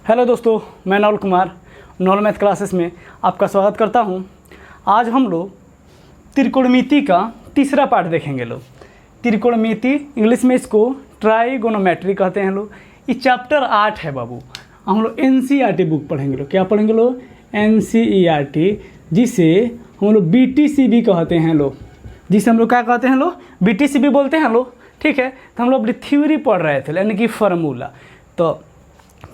Hello दोस्तों, मैं Naval Kumar Naval math classes में आपका स्वागत करता हूं। आज हम लोग त्रिकोणमिति का तीसरा पार्ट देखेंगे। लोग त्रिकोणमिति इंग्लिश में इसको ट्राइगोनोमेट्री कहते हैं। लोग ये चैप्टर 8 है बाबू। हम लोग एनसीईआरटी बुक पढ़ेंगे। लोग क्या पढ़ेंगे? लोग एनसीईआरटी, जिसे हम लोग बीटीसी भी कहते हैं। लोग जिसे हम लोग क्या कहते हैं? लोग बीटीसी भी बोलते हैं। लोग ठीक है। तो हम लोग अपनी थ्योरी पढ़ रहे थे, यानी कि फार्मूला। तो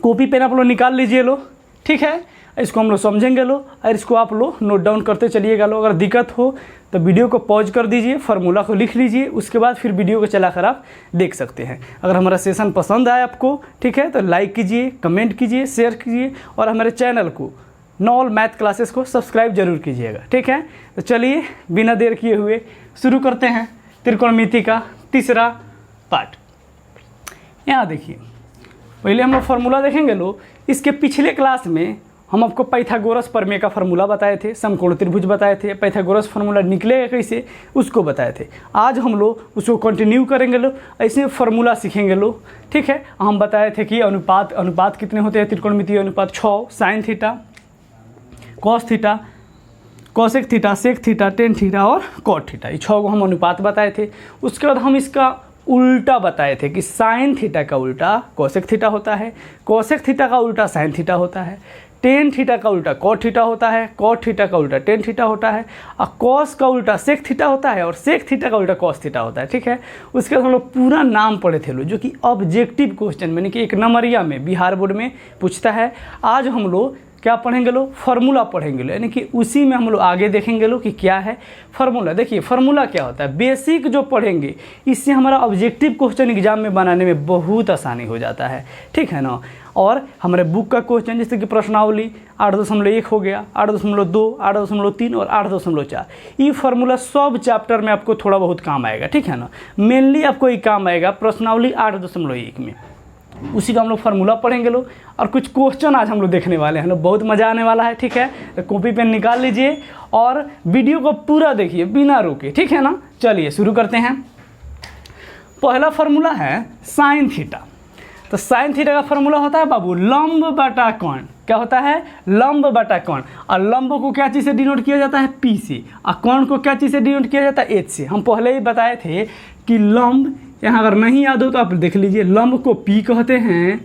कॉपी पेन आप लोग निकाल लीजिए लो, ठीक है। इसको हम लोग समझेंगे लो, और इसको आप लोग नोट डाउन करते चलिएगा लो। अगर दिक्कत हो तो वीडियो को पॉज कर दीजिए, फार्मूला को लिख लीजिए, उसके बाद फिर वीडियो को चलाकर आप देख सकते हैं। अगर हमारा सेशन पसंद आए आपको, ठीक है, तो लाइक कीजिए, कमेंट कीजिए, शेयर कीजिए, और हमारे चैनल को नवल मैथ क्लासेस को सब्सक्राइब जरूर कीजिएगा, ठीक है। तो चलिए बिना देर किए हुए शुरू करते हैं त्रिकोणमिति का तीसरा पार्ट। यहाँ देखिए, पहले हम लोग फार्मूला देखेंगे। लो इसके पिछले क्लास में हम आपको पाइथागोरस प्रमेय का फार्मूला बताए थे, समकोण त्रिभुज बताए थे, पाइथागोरस फार्मूला निकलेगा कैसे उसको बताए थे। आज हम लोग उसको कंटिन्यू करेंगे। लो ऐसे फार्मूला सीखेंगे। लो ठीक है। हम बताए थे कि अनुपात कितने होते हैं त्रिकोणमितीय अनुपात? 6, sine theta, cos theta, cosec theta, sec theta, tan theta और कॉट थीटा। ये 6 को हम अनुपात बताए थे। उसके बाद हम इसका उल्टा बताए थे कि साइन थीटा का उल्टा कोसेक थीटा होता है, कोसेक थीटा का उल्टा साइन थीटा होता है, टेन थीटा का उल्टा कॉट थीटा होता है, कॉट थीटा का उल्टा टेन थीटा होता है, और कॉस का उल्टा सेक थीटा होता है, और सेक थीटा का उल्टा कॉस थीटा होता है, ठीक है। उसके बाद हम लोग पूरा नाम पढ़े थे जो कि ऑब्जेक्टिव क्वेश्चन यानी कि 1 नंबरिया में बिहार बोर्ड में पूछता है। आज हम लोग क्या पढ़ेंगे? लो फार्मूला पढ़ेंगे। लो यानी कि उसी में हम लोग आगे देखेंगे लो कि क्या है फार्मूला। देखिए फार्मूला क्या होता है, बेसिक जो पढ़ेंगे इससे हमारा ऑब्जेक्टिव क्वेश्चन एग्जाम में बनाने में बहुत आसानी हो जाता है, ठीक है ना। और हमारे बुक का क्वेश्चन जैसे कि प्रश्नावली 8.1 हो गया, 8.2, 8.3 और 8.4, ये फार्मूला सब चैप्टर में आपको थोड़ा बहुत काम आएगा, ठीक है ना। मेनली आपको ये काम आएगा प्रश्नावली 8.1 में, उसी का हम लोग फार्मूला पढ़ेंगे लोग। और कुछ क्वेश्चन आज हम लोग देखने वाले हैं लोग, बहुत मज़ा आने वाला है, ठीक है। तो कॉपी पेन निकाल लीजिए और वीडियो को पूरा देखिए बिना रुके, ठीक है ना। चलिए शुरू करते हैं। पहला फार्मूला है साइन थीटा। तो साइन थीटा का फार्मूला होता है बाबू लंब बटा कोण। क्या होता है? लंब बटा कोण। और लंब को क्या चीज़ से डिनोट किया जाता है? पी से। और कोण को क्या चीज़ से डिनोट किया जाता है? एच से। हम पहले ही बताए थे कि लंब, यहाँ अगर नहीं याद हो तो आप देख लीजिए, लंब को पी कहते हैं,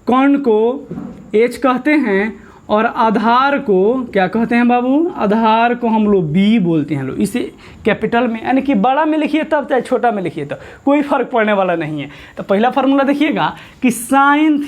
कोण को एच कहते हैं, और आधार को क्या कहते हैं बाबू? आधार को हम लोग बी बोलते हैं। लोग इसे कैपिटल में यानी कि बड़ा में लिखिए तब चाहे छोटा में लिखिए तो कोई फर्क पड़ने वाला नहीं है। तो पहला फार्मूला देखिएगा कि साइन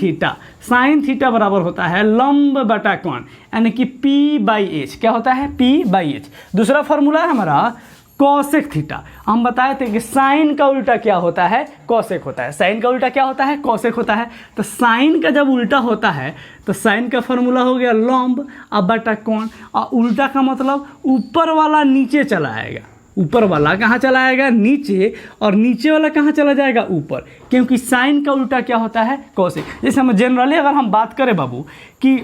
थीटा बराबर होता है लंब बटा कोण, यानी कि पी बाई एच। क्या होता है? P by H. दूसरा फार्मूला है हमारा कॉसेक थीटा। हम बताए थे कि साइन का उल्टा क्या होता है? कॉसेक होता है। साइन का उल्टा क्या होता है? कॉसेक होता है। तो साइन का जब उल्टा होता है तो साइन का फार्मूला हो गया लंब अब बटा कोण, और उल्टा का मतलब ऊपर वाला नीचे चला आएगा। ऊपर वाला कहाँ चला आएगा? नीचे, और नीचे वाला कहाँ चला जाएगा? ऊपर, क्योंकि साइन का उल्टा क्या होता है? कॉसेक। जैसे हम जनरली अगर हम बात करें बाबू कि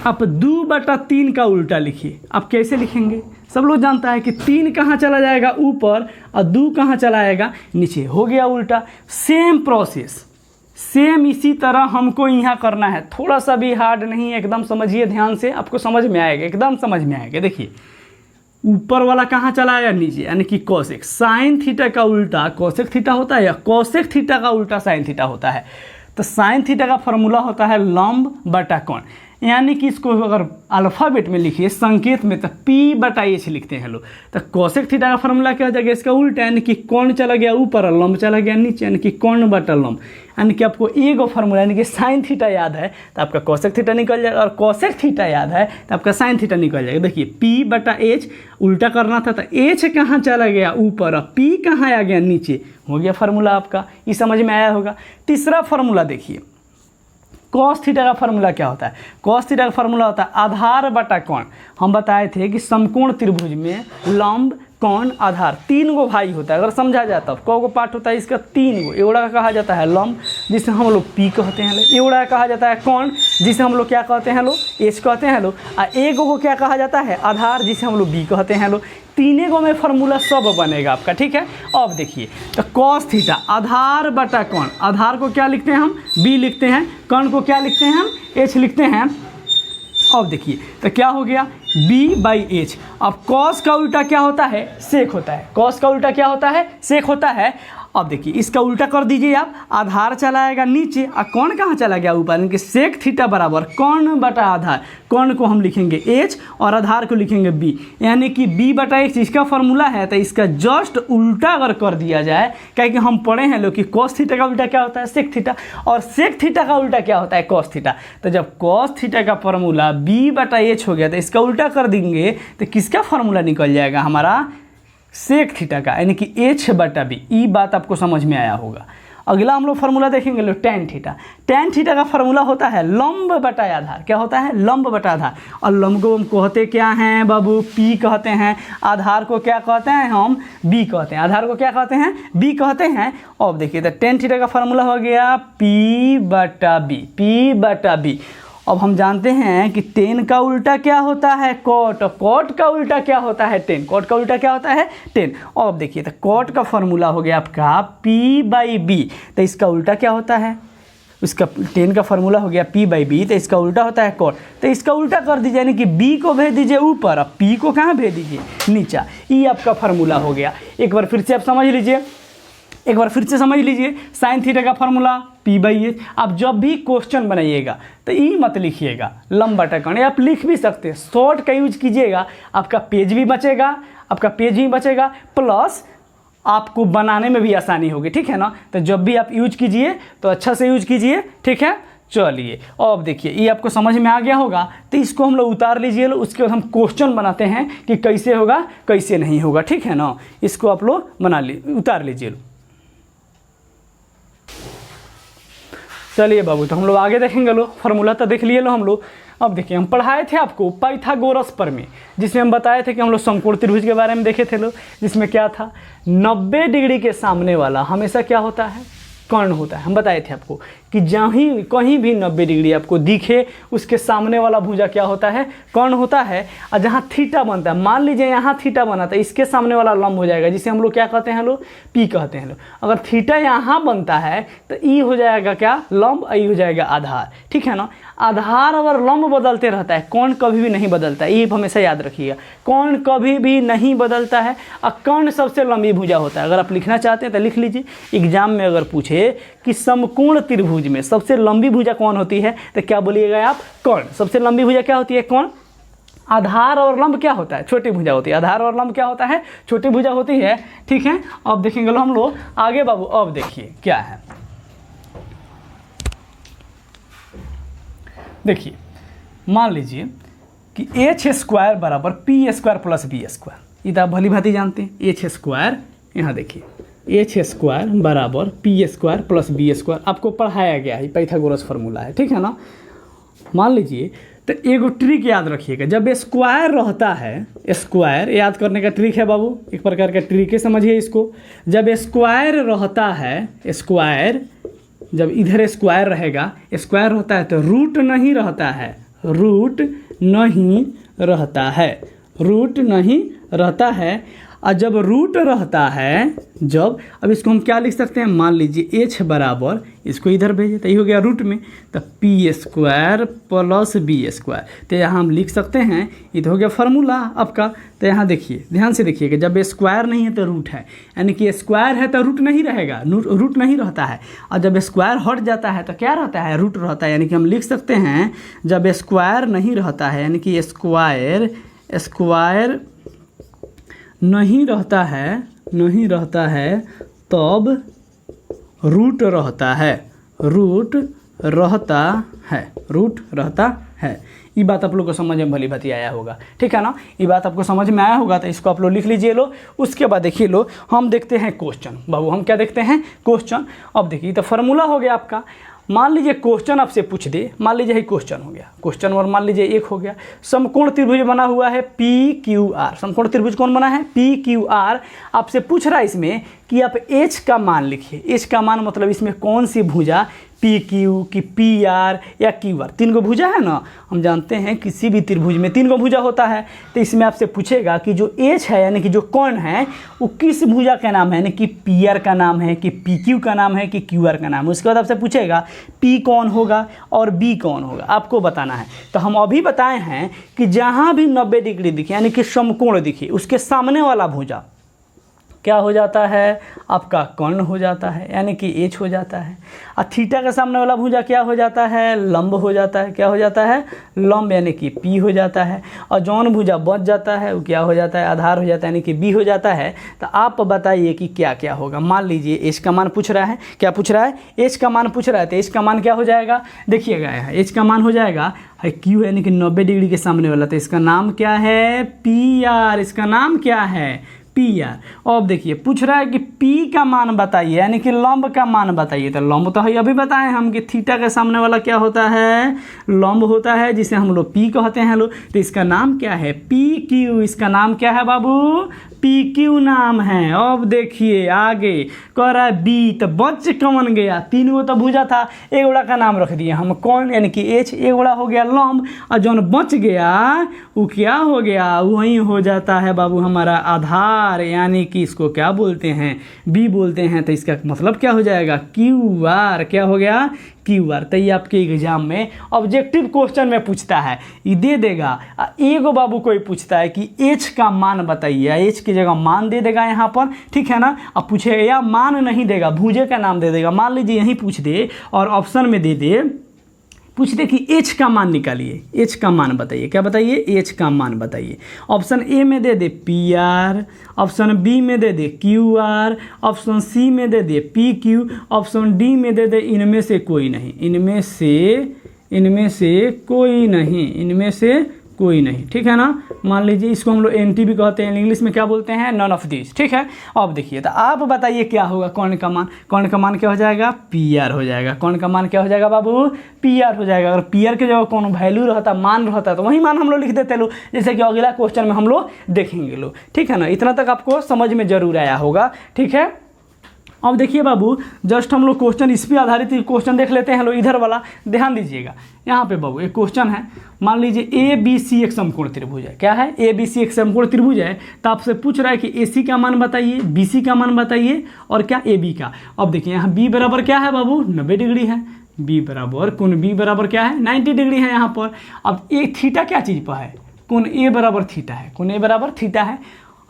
आप 2/3 का उल्टा लिखिए, आप कैसे लिखेंगे? सब लोग जानता है कि 3 कहाँ चला जाएगा? ऊपर, और 2 कहाँ चला आएगा? नीचे। हो गया उल्टा। सेम प्रोसेस, सेम इसी तरह हमको यहाँ करना है। थोड़ा सा भी हार्ड नहीं है, एकदम समझिए ध्यान से, आपको समझ में आएगा, एकदम समझ में आएगा। देखिए ऊपर वाला कहाँ चला आया? नीचे, यानी कि कॉसेक। साइन थीटा का उल्टा कॉसेक थीटा होता है, या कॉसेक थीटा का उल्टा साइन थीटा होता है। तो साइन थीटा का फार्मूला होता है लंब बटा कोण, यानी कि इसको अगर अल्फ़ाबेट में लिखिए संकेत में तो पी बटा एच लिखते हैं लोग। तो कॉसेक थीटा का फार्मूला क्या हो जाएगा? इसका उल्टा, यानी कि कोण चला गया ऊपर और लंब चला गया नीचे, यानी कि कोण बटा लंब। यानी कि आपको एक फार्मूला यानी कि साइन थीटा याद है तो आपका कॉसेक थीटा निकल जाएगा, और कॉसेक थीटा याद है तो आपका साइन थीटा निकल जाएगा। देखिए पी बटा एच उल्टा करना था तो एच कहाँ चला गया? ऊपर, और पी कहाँ आ गया? नीचे। हो गया फार्मूला आपका, ये समझ में आया होगा। तीसरा फार्मूला देखिए, कॉस थीटा का फार्मूला क्या होता है? कॉस थीटा का फार्मूला होता है आधार बटा कोण। हम बताए थे कि समकोण त्रिभुज में लंब, कोण, आधार 3 गो भाई होता है। अगर समझा जाता है कौ पार्ट होता है इसका? 3 गो। एवड़ा का कहा जाता है लंब, जिसे हम लोग पी कहते हैं। एवड़ा का कहा जाता है कोण, जिसे हम लोग क्या कहते हैं? लोग एच कहते हैं। लोग एक को क्या कहा जाता है? आधार, जिसे हम लोग बी कहते हैं। लोग तीने गो में फार्मूला सब बनेगा आपका, ठीक है। अब देखिए तो कॉस थीटा आधार बटा कौन, आधार को क्या लिखते हैं हम b लिखते हैं, कर्ण को क्या लिखते हैं हम h लिखते हैं। अब देखिए तो क्या हो गया b/h। अब कॉस का उल्टा क्या होता है, सेक होता है। कॉस का उल्टा क्या होता है, सेक होता है। अब देखिए इसका उल्टा कर दीजिए आप, आधार चला आएगा नीचे और कौन कहाँ चला गया ऊपर, यानी कि सेक थीटा बराबर कौन बटा आधार। कौन को हम लिखेंगे h और आधार को लिखेंगे b, यानी कि b/h इसका फॉर्मूला है। तो इसका जस्ट उल्टा अगर कर दिया जाए, क्योंकि हम पढ़े हैं लोग कि कॉस थीटा का उल्टा क्या होता है, सेक थीटा, और सेक थीटा का उल्टा क्या होता है, कॉस थीटा। तो जब कॉस थीटा का फॉर्मूला b/h हो गया तो इसका उल्टा कर देंगे तो किसका फॉर्मूला निकल जाएगा, हमारा सेक थीटा का, यानी कि h/b। ये बात आपको समझ में आया होगा। अगला हम लोग फार्मूला देखेंगे लो टेन थीटा। टेन थीटा का फार्मूला होता है लंब बटा आधार। क्या होता है, लंब बटा आधार। और लंब को हम कहते क्या हैं बाबू, p कहते हैं। आधार को क्या कहते हैं हम, b कहते हैं। आधार को क्या कहते हैं, b कहते हैं। अब देखिए तो टेन थीटा का फार्मूला हो गया p/b, p/b। अब हम जानते हैं कि टेन का उल्टा क्या होता है, कॉट। कॉट का उल्टा क्या होता है, टेन। कॉट का उल्टा क्या होता है, टेन। अब देखिए तो कॉट का फॉर्मूला हो गया आपका p/b। तो इसका उल्टा क्या होता है, इसका टेन का फॉर्मूला हो गया p/b, तो इसका उल्टा होता है कॉट। तो इसका उल्टा कर दीजिए, यानी कि b को भेज दीजिए ऊपर और p को कहाँ भेज दीजिए, नीचा। ये आपका फार्मूला हो गया। एक बार फिर से आप समझ लीजिए, एक बार फिर से समझ लीजिए। साइन थीटा का फार्मूला p/h। आप जब भी क्वेश्चन बनाइएगा तो ई मत लिखिएगा लंब बटा कर्ण, आप लिख भी सकते हैं, शॉर्ट का यूज कीजिएगा, आपका पेज भी बचेगा, आपका पेज भी बचेगा, प्लस आपको बनाने में भी आसानी होगी, ठीक है ना। तो जब भी आप यूज कीजिए तो अच्छा से यूज कीजिए, ठीक है। चलिए अब देखिए ये आपको समझ में आ गया होगा, तो इसको हम लोग उतार लीजिए लो। उसके बाद हम क्वेश्चन बनाते हैं कि कैसे होगा कैसे नहीं होगा, ठीक है ना। इसको आप लोग उतार लीजिए लो। चलिए बाबू तो हम लोग आगे देखेंगे लो। फार्मूला तो देख लिए लो हम लोग। अब देखिए हम पढ़ाए थे आपको पाइथागोरस प्रमेय, जिसमें हम बताए थे कि हम लोग समकोण त्रिभुज के बारे में देखे थे लोग, जिसमें क्या था 90 डिग्री के सामने वाला हमेशा क्या होता है, कर्ण होता है। हम बताए थे आपको कि जहीं कहीं भी 90 डिग्री आपको दिखे उसके सामने वाला भुजा क्या होता है, कर्ण होता है। और जहाँ थीटा बनता है, मान लीजिए यहाँ थीटा बना था, इसके सामने वाला लंब हो जाएगा, जिसे हम लोग क्या कहते हैं लोग, p कहते हैं लोग। अगर थीटा यहाँ बनता है तो ई हो जाएगा क्या, लंब, ई हो जाएगा आधार, ठीक है ना। आधार अगर लंब बदलते रहता है, कर्ण कभी भी नहीं बदलता है, ये हमेशा याद रखिएगा, कर्ण कभी भी नहीं बदलता है। और कर्ण सबसे लंबी भुजा होता है। अगर आप लिखना चाहते हैं तो लिख लीजिए। एग्जाम में अगर पूछे कि समकोण त्रिभुज में सबसे लंबी भुजा कौन होती है, तो क्या बोलिएगा आप, कर्ण। सबसे लंबी भुजा क्या होती है, कर्ण। आधार और लंब क्या होता है, छोटी भुजा होती है। आधार और लंब क्या होता है, छोटी भुजा होती है, ठीक है। अब देखेंगे हम लोग आगे बाबू। अब देखिए क्या है, देखिए मान लीजिए कि h² बराबर p² प्लस b²। ये तो आप भली भांति जानते हैं। h², यहाँ देखिए h² बराबर p² प्लस b², आपको पढ़ाया गया है, पाइथागोरस फार्मूला है, ठीक है ना। मान लीजिए तो एगो ट्रिक याद रखिएगा, जब स्क्वायर रहता है, स्क्वायर याद करने का ट्रिक है बाबू, एक प्रकार का ट्रिक है, समझिए इसको। जब स्क्वायर रहता है, स्क्वायर जब इधर स्क्वायर रहेगा, स्क्वायर होता है तो रूट नहीं रहता है, रूट नहीं रहता है, रूट नहीं रहता है। और जब रूट रहता है, जब, अब इसको हम क्या लिख सकते हैं, मान लीजिए h बराबर, इसको इधर भेजे तो ये हो गया रूट में, तो p² प्लस b²। तो यहाँ हम लिख सकते हैं, ये तो हो गया फार्मूला आपका। तो यहाँ देखिए, ध्यान से देखिएगा, जब स्क्वायर नहीं है तो रूट है, यानी कि स्क्वायर है तो रूट नहीं रहेगा, रूट नहीं रहता है। और जब स्क्वायर हट जाता है तो क्या रहता है, रूट रहता है। यानी कि हम लिख सकते हैं जब स्क्वायर नहीं रहता है, यानी कि स्क्वायर नहीं रहता है तब रूट रहता है, रूट रहता है। ये बात आप लोग को समझ में भली भांति आया होगा, ठीक है ना। ये बात आपको समझ में आया होगा तो इसको आप लोग लिख लीजिए लो। उसके बाद देखिए लो, हम देखते हैं क्वेश्चन बाबू। हम क्या देखते हैं, क्वेश्चन। अब देखिए तो फार्मूला हो गया आपका। मान लीजिए क्वेश्चन आपसे पूछ दे, मान लीजिए ये क्वेश्चन हो गया, क्वेश्चन और मान लीजिए एक हो गया, समकोण त्रिभुज बना हुआ है PQR। समकोण त्रिभुज कौन बना है, PQR। आपसे पूछ रहा है इसमें कि आप h का मान लिखिए। h का मान मतलब इसमें कौन सी भुजा पी क्यू कि पी आर या क्यू आर। 3 गो भुजा है ना, हम जानते हैं किसी भी त्रिभुज में 3 गो भुजा होता है। तो इसमें आपसे पूछेगा कि जो एच है यानी कि जो कौन है वो किस भुजा का नाम है, यानी कि पी आर का नाम है कि पी क्यू का नाम है कि क्यू आर का नाम है। उसके बाद आपसे पूछेगा पी कौन होगा और बी कौन होगा, आपको बताना है। तो हम अभी बताए हैं कि जहाँ भी 90 डिग्री दिखे यानी कि समकोण दिखे उसके सामने वाला भुजा क्या हो जाता है, आपका कर्ण हो जाता है यानी कि एच हो जाता है। और थीटा के सामने वाला भुजा क्या हो जाता है, लंब हो जाता है। क्या हो जाता है, लंब यानी कि पी हो जाता है। और जौन भुजा बच जाता है वो क्या हो जाता है, आधार हो जाता है यानी कि बी हो जाता है। तो आप बताइए कि क्या क्या होगा। मान लीजिए एच का मान पूछ रहा है, क्या पूछ रहा है, एच का मान पूछ रहा है। तो एच का मान क्या हो जाएगा, देखिएगा यहाँ एच का मान हो जाएगा है क्यू यानी कि 90 डिग्री के सामने वाला। तो इसका नाम क्या है, पी आर। इसका नाम क्या है, पी आर। अब देखिए पूछ रहा है कि पी का मान बताइए यानी कि लंब का मान बताइए। तो लंब तो है अभी बताएं हम कि थीटा के सामने वाला क्या होता है, लंब होता है, जिसे हम लोग पी कहते हैं लोग। तो इसका नाम क्या है, पी क्यू। इसका नाम क्या है बाबू, पी क्यू नाम है। अब देखिए आगे कह रहा है बी, तो बच कौन गया, 3 गो तो भुजा था, एक गोड़ा का नाम रख दिया हम कौन यानी कि एच, एक गोड़ा हो गया लंब, और जौन बच गया वो क्या हो गया, वही हो जाता है बाबू हमारा आधार यानी कि इसको क्या बोलते हैं, बी बोलते हैं। तो इसका मतलब क्या हो जाएगा, क्यू आर। क्या हो गया, क्यू आर। तो ये आपके एग्जाम में ऑब्जेक्टिव क्वेश्चन में पूछता है, ये दे देगा। एगो बाबू कोई पूछता है कि एच का मान बताइए, एच की जगह मान दे देगा यहाँ पर, ठीक है ना। अब पूछेगा या मान नहीं देगा, भुजे का नाम दे देगा। मान लीजिए यहीं पूछ दे और ऑप्शन में दे दे, पूछ दे कि एच का मान निकालिए, एच का मान बताइए। क्या बताइए, एच का मान बताइए। ऑप्शन ए में दे दे पी आर, ऑप्शन बी में दे दे क्यू आर, ऑप्शन सी में दे दे पी क्यू, ऑप्शन डी में दे दे इनमें से कोई नहीं, इनमें से कोई नहीं, इनमें से कोई नहीं, ठीक है ना। मान लीजिए इसको हम लोग एनटी भी कहते हैं, इंग्लिश में क्या बोलते हैं, नन ऑफ दिस, ठीक है। अब देखिए तो आप बताइए क्या होगा, कौन का मान, कौन का मान क्या हो जाएगा, पी आर हो जाएगा। कौन का मान क्या हो जाएगा बाबू, पी आर हो जाएगा। अगर पी आर के जगह कौन वैल्यू रहता, मान रहता, तो वही मान हम लोग लिख देते लोग, जैसे कि अगला क्वेश्चन में हम लोग देखेंगे लोग, ठीक है ना। इतना तक आपको समझ में जरूर आया होगा, ठीक है। अब देखिए बाबू जस्ट हम लोग क्वेश्चन इस पर आधारित क्वेश्चन देख लेते हैं लोग, इधर वाला ध्यान दीजिएगा। यहाँ पे बाबू एक क्वेश्चन है, मान लीजिए ए बी सी एक समकोण त्रिभुज है। क्या है, ए बी सी एक समकोण त्रिभुज है। तो आपसे पूछ रहा है कि ए सी का मान बताइए, बी सी का मान बताइए और क्या ए बी का। अब देखिए यहाँ बी बराबर क्या है बाबू, 90 डिग्री है। बी बराबर कोण बी बराबर क्या है, 90 डिग्री है यहाँ पर। अब ए थीटा क्या चीज़ पर है, कोण ए बराबर थीटा है, कोण ए बराबर थीटा है।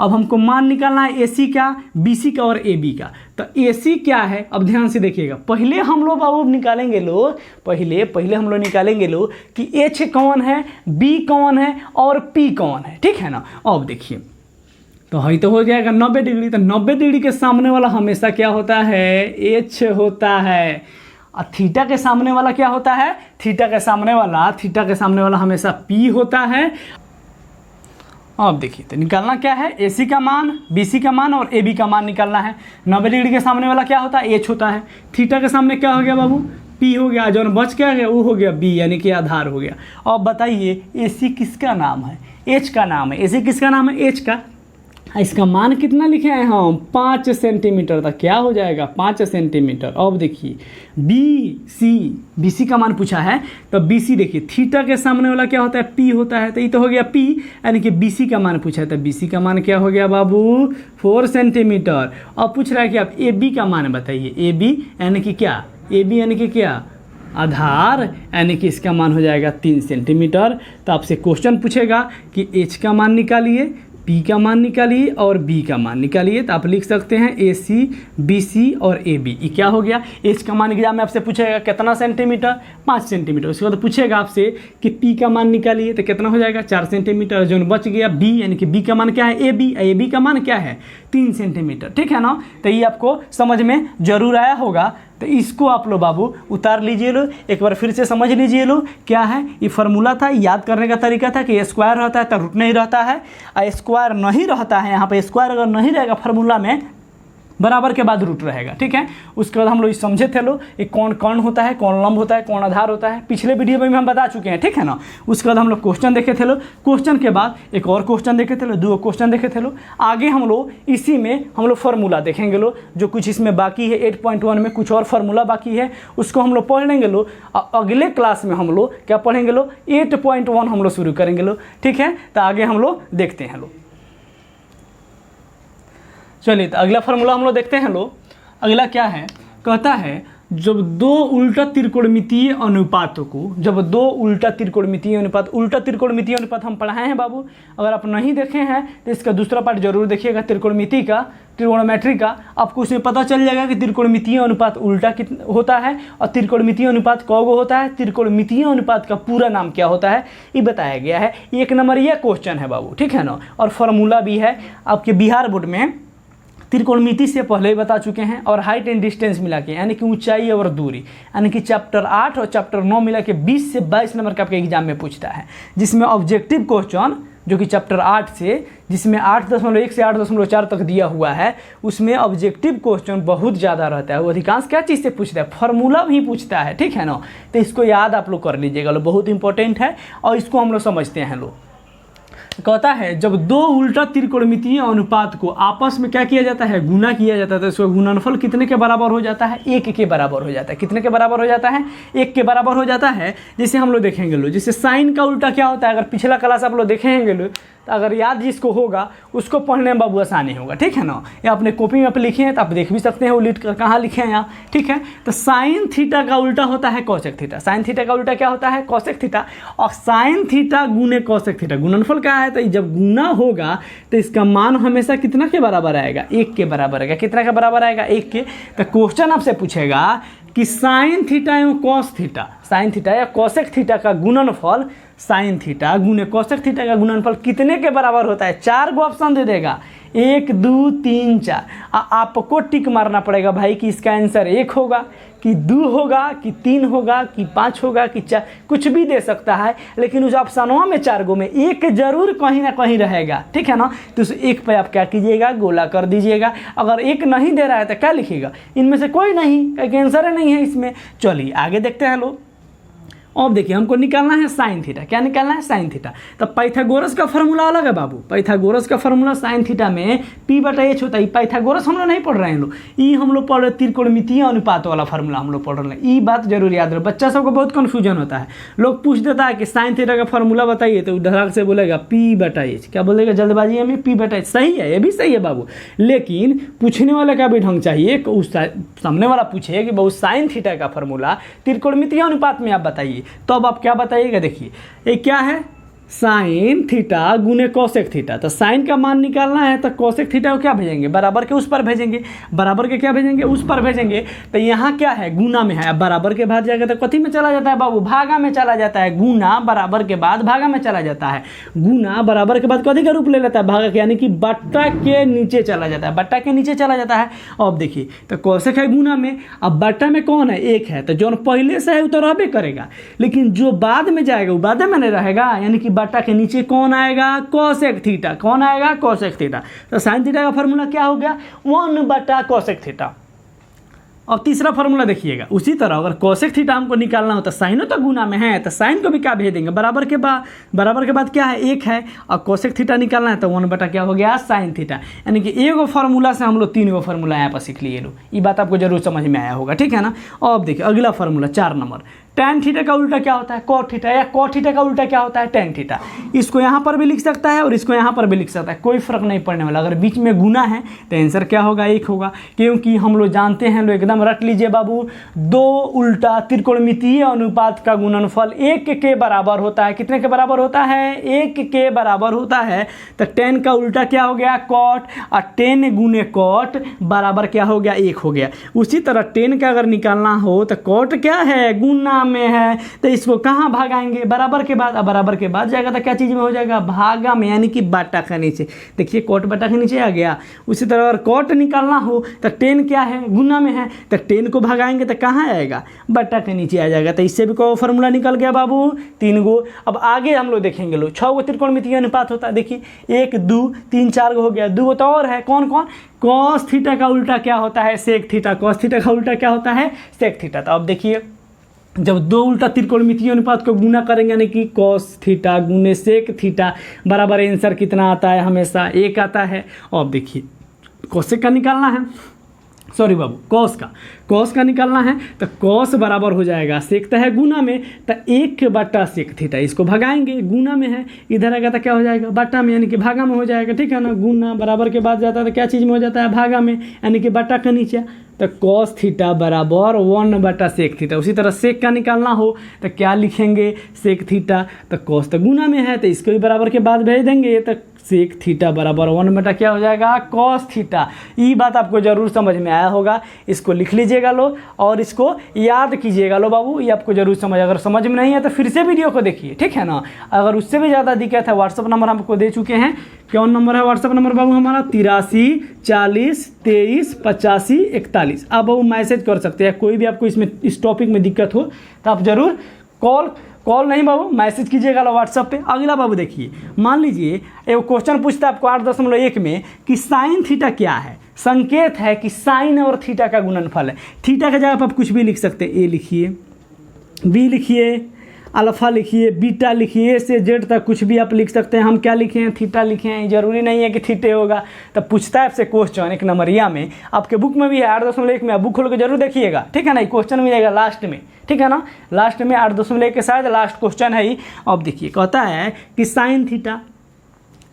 अब हमको मान निकालना है एसी का, बीसी का और एबी का। तो एसी क्या है, अब ध्यान से देखिएगा। पहले हम लोग बाबू निकालेंगे लोग, पहले हम लोग निकालेंगे लोग कि एच कौन है, बी कौन है और पी कौन है, ठीक है ना। अब देखिए तो है तो हो जाएगा 90 डिग्री। तो 90 डिग्री के सामने वाला हमेशा क्या होता है, एच होता है। और थीटा के सामने वाला क्या होता है, थीटा के सामने वाला हमेशा पी होता है। अब देखिए तो निकालना क्या है, एसी का मान, बीसी का मान और एबी का मान निकालना है। 90 डिग्री के सामने वाला क्या होता है, एच होता है। थीटा के सामने क्या हो गया बाबू, पी हो गया, जो बच क्या गया वो हो गया बी यानी कि आधार हो गया। अब बताइए एसी किसका नाम है, एच का नाम है। एसी किसका नाम है, एच का। इसका मान कितना लिखे हैं हम, 5 सेंटीमीटर तक। क्या हो जाएगा, 5 सेंटीमीटर। अब देखिए बी सी का मान पूछा है। तो बी सी देखिए थीटा के सामने वाला क्या होता है, पी होता है। तो ये तो हो गया पी यानी कि बी सी का मान पूछा है। तो बी सी का मान क्या हो गया बाबू, 4 सेंटीमीटर। अब पूछ रहा है कि आप ए बी का मान बताइए। ए बी यानी कि क्या, ए बी यानी कि क्या, आधार, यानी कि इसका मान हो जाएगा 3 सेंटीमीटर। तो आपसे क्वेश्चन पूछेगा कि एच का मान निकालिए, पी का मान निकालिए और बी का मान निकालिए। तो आप लिख सकते हैं ए सी, बी सी और ए बी। ये क्या हो गया, एच का मान एग्जाम में आपसे पूछेगा कितना सेंटीमीटर, 5 सेंटीमीटर। उसके बाद पूछेगा आपसे कि पी का मान निकालिए, तो कितना हो जाएगा, 4 सेंटीमीटर। जो बच गया बी यानी कि बी का मान क्या है, ए बी का मान क्या है, 3 सेंटीमीटर, ठीक है ना। तो ये आपको समझ में जरूर आया होगा। तो इसको आप लोग बाबू उतार लीजिए लो, एक बार फिर से समझ लीजिए लो क्या है। ये फार्मूला था, याद करने का तरीका था कि स्क्वायर रहता है तो रूट नहीं रहता है, और स्क्वायर नहीं रहता है। यहाँ पे स्क्वायर अगर नहीं रहेगा फार्मूला में बराबर के बाद रूट रहेगा, ठीक है। उसके बाद हम लोग समझे थे लो ये कौन कर्ण होता है, कौन लंब होता है, कौन आधार होता है, पिछले वीडियो में भी हम बता चुके हैं, ठीक है ना। उसके बाद हम लोग क्वेश्चन देखे थे लो, क्वेश्चन के बाद एक और क्वेश्चन देखे थे लो, 2 क्वेश्चन देखे थे लो। आगे हम लोग इसी में हम लोग फार्मूला देखेंगे लो, जो कुछ इसमें बाकी है 8.1 में कुछ और फार्मूला बाकी है, उसको हम लोग पढ़ लेंगे लो। अगले क्लास में हम लोग क्या पढ़ेंगे लो, 8.1 हम लोग शुरू करेंगे लो, ठीक है। तो आगे हम लोग देखते हैं लो। चलिए तो अगला फार्मूला हम लोग देखते हैं लो। अगला क्या है, कहता है जब 2 उल्टा त्रिकोणमितीय अनुपातों को, जब 2 उल्टा त्रिकोणमितीय अनुपात हम पढ़ाए हैं बाबू। अगर आप नहीं देखे हैं तो इसका दूसरा पार्ट जरूर देखिएगा, त्रिकोणमिति का, त्रिकोणमेट्री का। आपको उसमें पता चल जाएगा कि त्रिकोणमितीय अनुपात उल्टा कितना होता है और त्रिकोणमितीय अनुपात कौगो होता है, त्रिकोणमितीय अनुपात का पूरा नाम क्या होता है ये बताया गया है। 1 नंबर यह क्वेश्चन है बाबू, ठीक है ना। और फार्मूला भी है आपके बिहार बोर्ड में, त्रिकोणमिति से पहले ही बता चुके हैं। और हाइट एंड डिस्टेंस मिला के यानी कि ऊंचाई और दूरी, यानी कि चैप्टर 8 और चैप्टर 9 मिला के 20 से 22 नंबर का आपके एग्जाम में पूछता है, जिसमें ऑब्जेक्टिव क्वेश्चन जो कि चैप्टर 8 से, जिसमें 8.1 से 8.4 तक दिया हुआ है, उसमें ऑब्जेक्टिव क्वेश्चन बहुत ज़्यादा रहता है। वो अधिकांश क्या चीज़ से पूछता है, फार्मूला भी पूछता है, ठीक है ना। तो इसको याद आप लोग कर लीजिएगा लो, बहुत इंपॉर्टेंट है और इसको हम लोग समझते हैं लो। कहता है जब 2 उल्टा त्रिकोणमितीय अनुपात को आपस में क्या किया जाता है, गुना किया जाता है, तो इसका गुणनफल कितने के बराबर हो जाता है, 1 के बराबर हो जाता है। कितने के बराबर हो जाता है, 1 के बराबर हो जाता है। जैसे हम लोग देखेंगे लो, जैसे साइन का उल्टा क्या होता है, अगर पिछला क्लास आप लोग देखेंगे लो तो अगर याद जिसको होगा उसको पढ़ने में बाबू आसानी होगा, ठीक है ना। या अपने कॉपी में आप लिखे हैं तो आप देख भी सकते हैं वो लिख कर कहाँ लिखे हैं यहाँ, ठीक है। तो साइन थीटा का उल्टा होता है कोसेक थीटा, साइन थीटा का उल्टा क्या होता है, कोसेक थीटा। और साइन थीटा गुने कोसेक थीटा, गुणनफल क्या है, तो जब गुना होगा तो इसका मान हमेशा कितना के बराबर आएगा, 1 के बराबर आएगा। कितना के बराबर आएगा, 1 के। तो क्वेश्चन आपसे पूछेगा कि साइन थीटा एवं कॉस थीटा, साइन थीटा या कोसेक थीटा का गुणनफल, साइन थीटा गुने कोसेक थीटा का गुणनफल कितने के बराबर होता है। 4 गो ऑप्शन दे देगा, 1 2 3 4। आपको टिक मारना पड़ेगा भाई कि इसका आंसर 1 होगा कि 2 होगा कि 3 होगा कि 5 होगा कि 4, कुछ भी दे सकता है। लेकिन उस ऑप्शनों में 4 गो में 1 जरूर कहीं ना कहीं रहेगा, ठीक है ना। तो उस 1 पे आप क्या कीजिएगा, गोला कर दीजिएगा। अगर 1 नहीं दे रहा है तो क्या लिखिएगा, इनमें से कोई नहीं, क्योंकि आंसर नहीं है इसमें। चलिए आगे देखते हैं लोग। अब देखिए हमको निकालना है साइन थीटा। क्या निकालना है, साइन थीटा। तो पाइथागोरस का फार्मूला अलग है बाबू। पाइथागोरस का फार्मूला साइन थीटा में P/H होता है। पाइथागोरस हम लोग नहीं पढ़ रहे हैं लोग, ये हम लोग पढ़ रहे त्रिकोणमितीय अनुपात वाला फार्मूला हम लोग पढ़ रहे हैं। ये बात जरूर याद रहे, बच्चा सबको बहुत कन्फ्यूजन होता है। लोग पूछ देता है कि साइन थीटा का फार्मूला बताइए, तो धड़ाक से बोलेगा P/H। क्या बोलेगा जल्दबाजी में, P/H। सही है, ये भी सही है बाबू, लेकिन पूछने वाले का भी ढंग चाहिए। उस सामने वाला पूछे कि बहुत साइन थीटा का फार्मूला त्रिकोणमितीय अनुपात में आप बताइए, तो अब आप क्या बताइएगा। देखिए ये क्या है, साइन थीटा गुने कोसेक थीटा। तो साइन का मान निकालना है तो कोसेक थीटा को क्या भेजेंगे, बराबर के उस पर भेजेंगे। बराबर के क्या भेजेंगे, उस पर भेजेंगे। तो यहाँ क्या है, गुना में है। अब बराबर के बाद जाएगा तो कथी में चला जाता है बाबू, भागा में चला जाता है। गुना बराबर के बाद भागा में चला जाता है। गुना बराबर के बाद कथी का रूप ले लेता है, भागा के, यानी कि बट्टा के नीचे चला जाता है, बट्टा के नीचे चला जाता है। अब देखिए तो कोसेक है गुना में, अब बट्टा में कौन है, 1 है। तो जो पहले से है वो तो रहबे करेगा, लेकिन जो बाद में जाएगा वो बाद में नहीं रहेगा, यानी कि बट्टा के नीचे कौन आएगा, कोसेक थीटा। कौन आएगा, कोसेक थीटा। तो साइन थीटा का फार्मूला क्या हो गया, 1/कोसेक थीटा। और तीसरा फार्मूला देखिएगा, उसी तरह अगर कोसेक थीटा हमको निकालना हो तो साइनो तो गुना में है, तो साइन को भी क्या भेज देंगे, बराबर के बाद क्या है, 1 है। और कोसेक थीटा निकालना है तो 1 क्या हो गया, साइन थीटा। यानी कि एगो फार्मूला से हम लोग 3 गो फार्मूला यहाँ पर सीख लिए लो। ये बात आपको जरूर समझ में आया होगा, ठीक है ना। अब देखिए अगला फार्मूला 4 नंबर, tan थीटा का उल्टा क्या होता है, cot थीटा, या cot थीटा का उल्टा क्या होता है, tan थीटा। इसको यहाँ पर भी लिख सकता है और इसको यहाँ पर भी लिख सकता है, कोई फर्क नहीं पड़ने वाला। अगर बीच में गुना है तो आंसर क्या होगा, 1 होगा। क्योंकि हम लोग जानते हैं, लोग एकदम रट लीजिए बाबू, 2 उल्टा त्रिकोणमितीय अनुपात का गुणनफल 1 के बराबर होता है। कितने के बराबर होता है, 1 के बराबर होता है। तो tan का उल्टा क्या हो गया, cot, और tan गुने cot बराबर क्या हो गया, 1 हो गया। उसी तरह tan का अगर निकालना हो तो cot क्या है, गुना में है तो इसको कहाँ भागाएंगे, बराबर के बाद। अब बराबर के बाद जाएगा तो क्या चीज़ में हो जाएगा, भागा में, यानी कि बाटा का नीचे। देखिए कॉट बाटा के नीचे आ गया। उसी तरह अगर कॉट निकालना हो तो 10 क्या है, गुना में है, तो 10 को भगाएंगे तो कहाँ आएगा, बाटा के नीचे आ जाएगा। तो इससे भी कोई फॉर्मूला निकल गया बाबू, 3 गो। अब आगे हम लोग देखेंगे, लो 6 गो त्रिकोणमितीय अनुपात होता है। देखिए 1 2 3 4 गो हो गया, 2 गो तो और है, कौन कौन, कॉस थीटा का उल्टा क्या होता है, सेक थीटा। कॉस थीटा का उल्टा क्या होता है, सेक थीटा। तो अब देखिए जब दो उल्टा त्रिकोणमितीय अनुपात को गुना करेंगे, यानी कि कॉस थीटा गुने सेक थीटा बराबर आंसर कितना आता है, हमेशा 1 आता है। और अब देखिए कोसेक का निकालना है, सॉरी बाबू कॉस का निकालना है, तो कॉस बराबर हो जाएगा, सेक तो है गुना में, तो 1 बटा सेक थीटा। इसको भगाएंगे, गुना में है, इधर आएगा तो क्या हो जाएगा, बटा में, यानी कि भागा में हो जाएगा, ठीक है ना। गुना बराबर के बाद जाता है तो क्या चीज़ में हो जाता है, भागा में, यानी कि बटा के नीचे। तो कॉस थीटा बराबर 1 बटा सेक थीटा। उसी तरह सेक का निकालना हो तो क्या लिखेंगे, सेक थीटा, तो कॉस तो गुना में है तो इसको भी बराबर के बाद भेज देंगे, तो सेक थीटा बराबर 1 बटा क्या हो जाएगा, कॉस थीटा। ये बात आपको ज़रूर समझ में आया होगा, इसको लिख लीजिएगा लो और इसको याद कीजिएगा लो बाबू, ये आपको ज़रूर अगर समझ में नहीं है तो फिर से वीडियो को देखिए, ठीक है ना। अगर उससे भी ज़्यादा दिक्कत है, व्हाट्सअप नंबर हमको दे चुके हैं। कौन नंबर है व्हाट्सअप नंबर बाबू हमारा, 83 40 23 85 41। आप बाबू मैसेज कर सकते हैं, कोई भी आपको इसमें इस टॉपिक में दिक्कत हो तो आप ज़रूर कॉल नहीं बाबू मैसेज कीजिएगा लो व्हाट्सअप पे। अगला बाबू देखिए, मान लीजिए एक क्वेश्चन पूछता है आपको 8.1 में कि साइन थीटा क्या है। संकेत है कि साइन और थीटा का गुणनफल है। थीटा के जगह पर आप कुछ भी लिख सकते हैं, ए लिखिए, बी लिखिए, अल्फ़ा लिखिए, बीटा लिखिए, से जेड तक कुछ भी आप लिख सकते हैं। हम क्या लिखे हैं, थीटा लिखे हैं, ज़रूरी नहीं है कि थीटे होगा। तब पूछता है आपसे क्वेश्चन 1 नंबरिया में, आपके बुक में भी है 8.1 में, आप बुक खोल के जरूर देखिएगा, ठीक है ना। क्वेश्चन मिलेगा लास्ट में, ठीक है ना, लास्ट में 8.1 के शायद लास्ट क्वेश्चन है ही। अब देखिए कहता है कि साइन थीटा,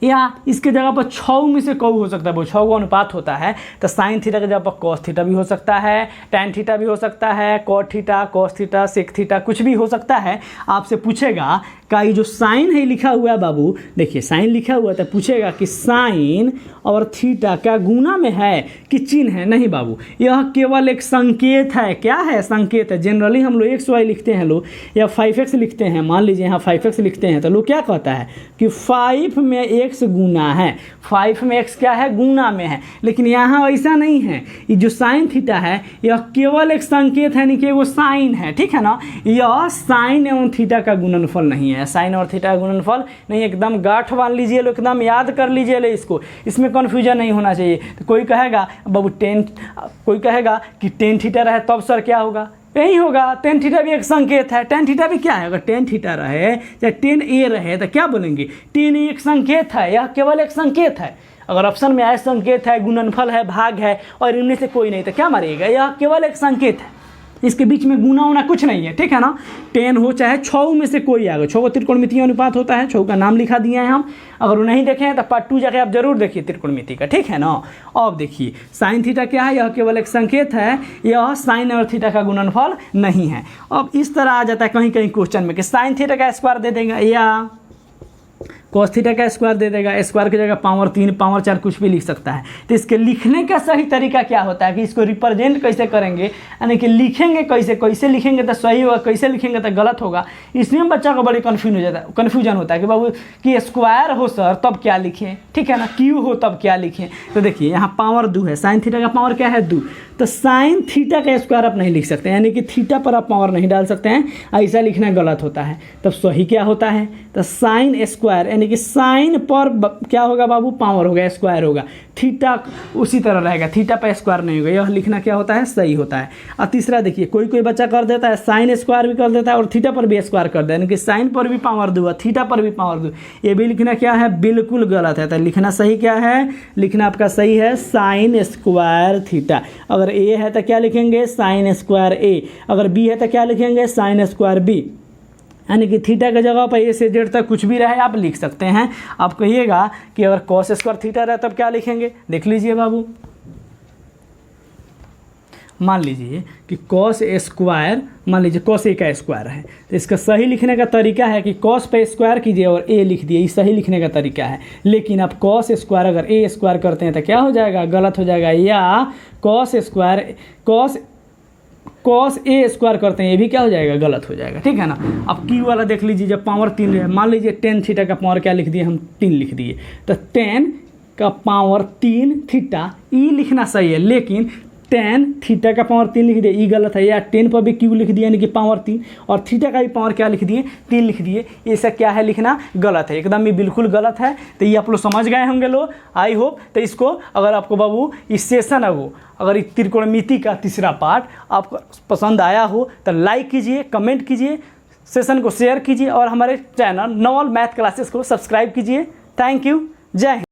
या इसके जगह पर 6 में से कोई हो सकता है, वो 6 का अनुपात होता है, तो साइन थीटा के जगह पर कॉस थीटा भी हो सकता है, टैन थीटा भी हो सकता है, cot theta, cos theta, sec theta, कुछ भी हो सकता है। आपसे पूछेगा का ये जो साइन है लिखा हुआ है बाबू, देखिए साइन लिखा हुआ है, तो पूछेगा कि साइन और थीटा क्या गुना में है कि चिन्ह है। नहीं बाबू, यह केवल एक संकेत है। क्या है, संकेत है। जनरली हम लोग XY लिखते हैं लोग, या 5x लिखते हैं, मान लीजिए यहाँ 5x लिखते हैं, तो लोग क्या कहता है कि 5 में x गुना है, 5 में x क्या है, गुना में है। लेकिन यहाँ ऐसा नहीं है, ये जो साइन थीटा है यह केवल एक संकेत है, यानी कि वो साइन है, ठीक है ना। यह साइन एवं थीटा का गुणनफल नहीं है, साइन और थीटा का गुणनफल नहीं। एकदम गांठ बांध लीजिए लो, एकदम याद कर लीजिए लो इसको, इसमें कन्फ्यूजन नहीं होना चाहिए। तो कोई कहेगा बाबू कोई कहेगा कि टेन थीटा रहे तब सर क्या होगा, यही होगा। टेन थीटा भी एक संकेत है, टेन थीटा भी क्या है, अगर टेन थीटा रहे या 10A रहे तो क्या बोलेंगे, 10A एक संकेत है, यह केवल एक संकेत है। अगर ऑप्शन में आए संकेत है, गुणनफल है, भाग है और इनमें से कोई नहीं तो क्या मारिएगा, यह केवल एक संकेत है, इसके बीच में गुना होना कुछ नहीं है, ठीक है ना। 10 हो चाहे 6 में से कोई आएगा, 6 त्रिकोणमितीय अनुपात होता है, 6 का नाम लिखा दिया है हम। अगर वो नहीं देखे हैं तो पार्ट 2 जाके आप जरूर देखिए त्रिकोणमिति का, ठीक है ना। अब देखिए साइन थीटा क्या है, यह केवल एक संकेत है, यह साइन और थीटा का गुणनफल नहीं है। अब इस तरह आ जाता है कहीं कहीं क्वेश्चन में कि साइन थीटा का स्क्वायर दे देगा या कॉस थीटा का स्क्वायर दे देगा, स्क्वायर की जगह पावर 3 पावर 4 कुछ भी लिख सकता है। तो इसके लिखने का सही तरीका क्या होता है कि इसको रिप्रेजेंट कैसे करेंगे, यानी कि लिखेंगे कैसे लिखेंगे तो सही होगा, कैसे लिखेंगे तो गलत होगा। इसमें बच्चा को बड़ी कन्फ्यूजन होता है कि बाबू कि स्क्वायर हो सर तब क्या लिखें, ठीक है ना, क्यू हो तब क्या लिखें। तो देखिए यहाँ पावर 2 है, साइन थीटा का पावर क्या है 2, तो साइन थीटा का स्क्वायर आप नहीं लिख सकते, यानी कि थीटा पर आप पावर नहीं डाल सकते हैं, ऐसा लिखना गलत होता है। तब सही क्या होता है, तो साइन स्क्वायर, यानी कि साइन पर क्या होगा बाबू, पावर होगा, स्क्वायर होगा। थीटा उसी तरह रहेगा, थीटा पर स्क्वायर नहीं होगा, यह लिखना क्या होता है, सही होता है। और तीसरा देखिए कोई बच्चा कर देता है साइन स्क्वायर भी कर देता है और थीटा पर भी स्क्वायर कर देता है, यानी कि साइन पर भी पावर 2 थीटा पर भी पावर 2, ये भी लिखना क्या है, बिल्कुल गलत है। तो लिखना सही क्या है, लिखना आपका सही है साइन स्क्वायर थीटा। अगर ए है तो क्या लिखेंगे, साइन स्क्वायर ए, अगर बी है तो क्या लिखेंगे, साइन स्क्वायर बी, यानी कि थीटा की जगह पर ए से जेड तक कुछ भी रहे आप लिख सकते हैं। आप कहिएगा कि अगर कॉस स्क्वायर थीटा रहे तब क्या लिखेंगे, देख लीजिए बाबू। मान लीजिए कि कॉस स्क्वायर, मान लीजिए कॉस ए का स्क्वायर है, तो इसका सही लिखने का तरीका है कि कॉस पे स्क्वायर कीजिए और ए लिख दिए, ये सही लिखने का तरीका है। लेकिन आप कॉस स्क्वायर अगर ए स्क्वायर करते हैं तो क्या हो जाएगा, गलत हो जाएगा। या cos square, cos cos A square करते हैं, ये भी क्या हो जाएगा, गलत हो जाएगा, ठीक है ना। अब क्यू वाला देख लीजिए, जब पावर 3 है, मान लीजिए टेन थीटा का पावर क्या लिख दिए हम, 3 लिख दिए, तो 10 का पावर 3 थीटा, ई लिखना सही है, लेकिन 10 थीटा का पावर 3 लिख दिए, ई गलत है, या 10 पर भी क्यू लिख दिया यानी कि पावर 3, और थीटा का भी पावर क्या लिख दिए, 3 लिख दिए, ये सब क्या है, लिखना गलत है, एकदम ये बिल्कुल गलत है। तो ये आप लोग समझ गए होंगे लोग, आई होप। तो इसको अगर आपको बाबू इस सेशन है वो, अगर त्रिकोणमिति का तीसरा पार्ट आपको पसंद आया हो तो लाइक कीजिए, कमेंट कीजिए, सेशन को शेयर कीजिए और हमारे चैनल नॉवल मैथ क्लासेस को सब्सक्राइब कीजिए। थैंक यू, जय हिंद।